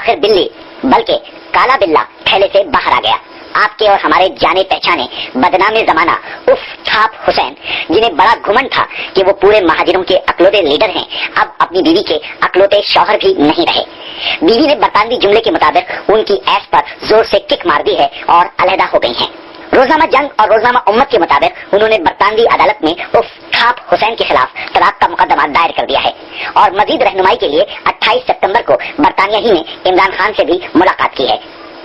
आखिर बिल्ली बल्कि काला बिल्ला थैले से बाहर आ गया। आपके और हमारे जाने पहचाने बदनामे जमाना उफ थाप हुसैन, जिन्हें बड़ा घुमंड था कि वो पूरे महाजिरों के अकलौते लीडर हैं, अब अपनी बीवी के अकलौते शौहर भी नहीं रहे। बीवी ने बरतानवी जुमले के मुताबिक उनकी ऐश पर जोर से किक मार दी है और अलहदा हो गई हैं। रोजनामा जंग और रोजनामा उम्मत के मुताबिक उन्होंने बरतानवी अदालत में उफ थाप हुसैन के खिलाफ तलाक का मुकदमा दायर कर दिया है और मजीद रहनुमाई के लिए 28 सितंबर को बरतानिया ही ने इमरान खान से भी मुलाकात की है।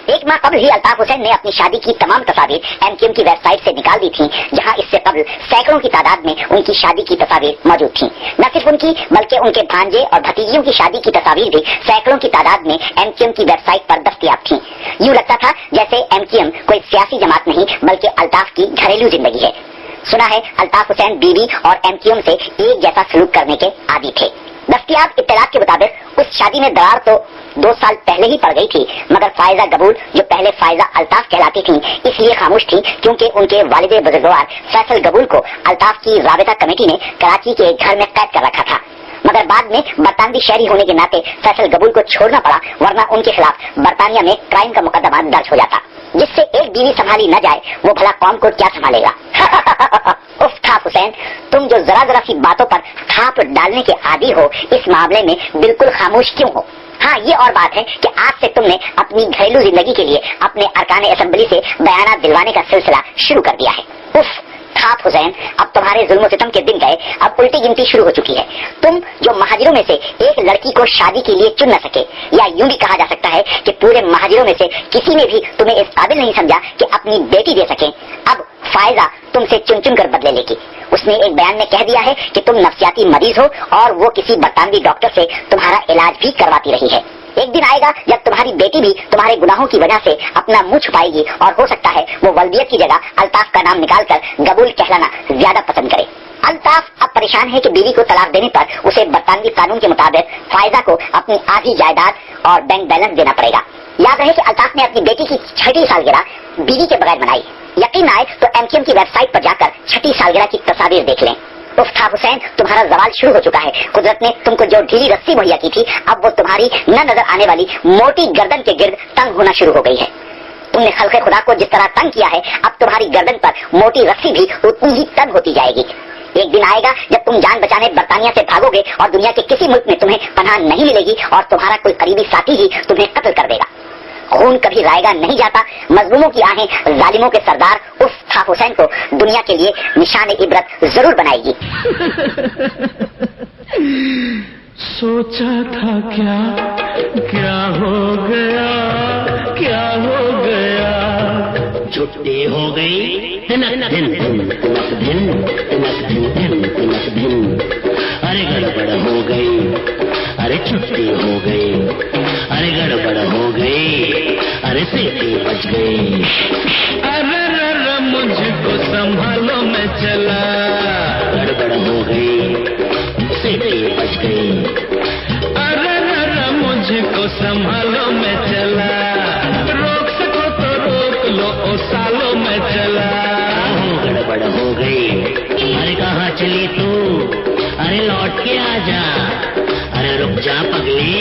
एक माह कबल ही अल्ताफ हुसैन ने अपनी शादी की तमाम तस्वीर एमक्यूएम की वेबसाइट से निकाल दी थीं, जहां इससे कबल सैकड़ों की तादाद में उनकी शादी की तस्वीर मौजूद थीं। न सिर्फ उनकी बल्कि उनके भांजे और भतीजियों की शादी की तस्वीर भी सैकड़ों की तादाद में एमक्यूएम की वेबसाइट पर दस्तयाब थीं। यूं लगता था जैसे एमक्यूएम कोई सियासी जमात नहीं बल्कि अल्ताफ की घरेलू जिंदगी है। सुना है अल्ताफ हुसैन बीवी और एमक्यूएम से एक जैसा सलूक करने के आदी थे। दस्तयाब इत्तलात के मुताबिक उस शादी में दरार तो 2 साल पहले ही पड़ गई थी, मगर फायजा गबूल जो पहले फायजा अल्ताफ कहलाती थी इसलिए खामोश थी क्योंकि उनके वालिदे बुजुर्गवार फैसल गबूल को अल्ताफ की राबिता कमेटी ने कराची के एक घर में कैद कर रखा था। मगर बाद में बरतानवी शहरी होने के नाते फैसल गबूल को छोड़ना पड़ा, वरना उनके खिलाफ बरतानिया में क्राइम का मुकदमा दर्ज हो जाता। जिससे एक बीवी संभाली न जाए वो भला कौम को क्या संभालेगा। उफ थाप हुसैन, तुम जो जरा जरा सी बातों पर थाप डालने के आदी हो, इस मामले में बिल्कुल खामोश क्यों हो? हाँ, ये और बात है कि आज से तुमने अपनी घरेलू जिंदगी के लिए अपने अरकान असेंबली से बयानात दिलवाने का सिलसिला शुरू कर दिया है। उफ थाप हुसैन, अब तुम्हारे जुल्म सितम के दिन गए, अब उल्टी गिनती शुरू हो चुकी है। तुम जो महाजिरों में से एक लड़की को शादी के लिए चुन न सके, या यूं भी कहा जा सकता है कि पूरे महाजिरों में से किसी ने भी तुम्हें इस काबिल नहीं समझा कि अपनी बेटी दे सके, अब फायजा तुमसे चुन चुन कर बदले लेगी। उसने एक बयान में कह दिया है कि तुम नफ्सियाती मरीज हो और वो किसी बरतानवी डॉक्टर से तुम्हारा इलाज भी करवाती रही है। एक दिन आएगा जब तुम्हारी बेटी भी तुम्हारे गुनाहों की वजह से अपना मुंह छुपाएगी और हो सकता है वो वल्दियत की जगह अल्ताफ का नाम निकालकर गबूल कहलाना ज्यादा पसंद करे। अल्ताफ अब परेशान है कि बीवी को तलाक देने पर उसे बरतानवी कानून के मुताबिक फायजा को अपनी आधी जायदाद और बैंक बैलेंस देना पड़ेगा। याद रहे कि अल्ताफ ने अपनी बेटी की 6ठी सालगिरह बीवी के बगैर मनाई। यकीन आए तो एमक्यूएम की वेबसाइट पर जाकर 6ठी सालगिरह की तस्वीर देख लें। उफ थाप हुसैन, तुम्हारा जवाल शुरू हो चुका है। कुदरत ने तुमको जो ढीली रस्सी मुहैया की थी, अब वो तुम्हारी न नजर आने वाली मोटी गर्दन के गिर्द तंग होना शुरू हो गई है। तुमने खल्क़े खुदा को जिस तरह तंग किया है, अब तुम्हारी गर्दन पर मोटी रस्सी भी उतनी ही तंग होती जाएगी। एक दिन आएगा जब तुम जान बचाने बरतानिया से भागोगे और दुनिया के किसी मुल्क में तुम्हें पनाह नहीं मिलेगी और तुम्हारा कोई करीबी साथी ही तुम्हें कत्ल कर देगा। खून कभी रायगा नहीं जाता, मजलूमों की आहें जालिमों के सरदार उफ थाप हुसैन को दुनिया के लिए निशान इबरत जरूर बनाएगी। सोचा था क्या क्या हो गया, क्या हो गया, छुट्टी हो गई तिनक दिन तिनक दिन तिनक दिन तिनक दिन, अरे गड़बड़ हो गई, अरे छुट्टी हो गई, अरे गड़बड़ हो गई, अरे सीटी बच गई, अरे रे मुझको संभालो मैं चला, गड़बड़ हो गई, सीटी बच गई, अरे रे मुझको संभालो मैं चला, रोक सको तो रोक लो ओ सालो मैं चला, गड़बड़ हो गई, अरे कहाँ चली तू, अरे लौट के आ जा, अरे रुक जा पगली,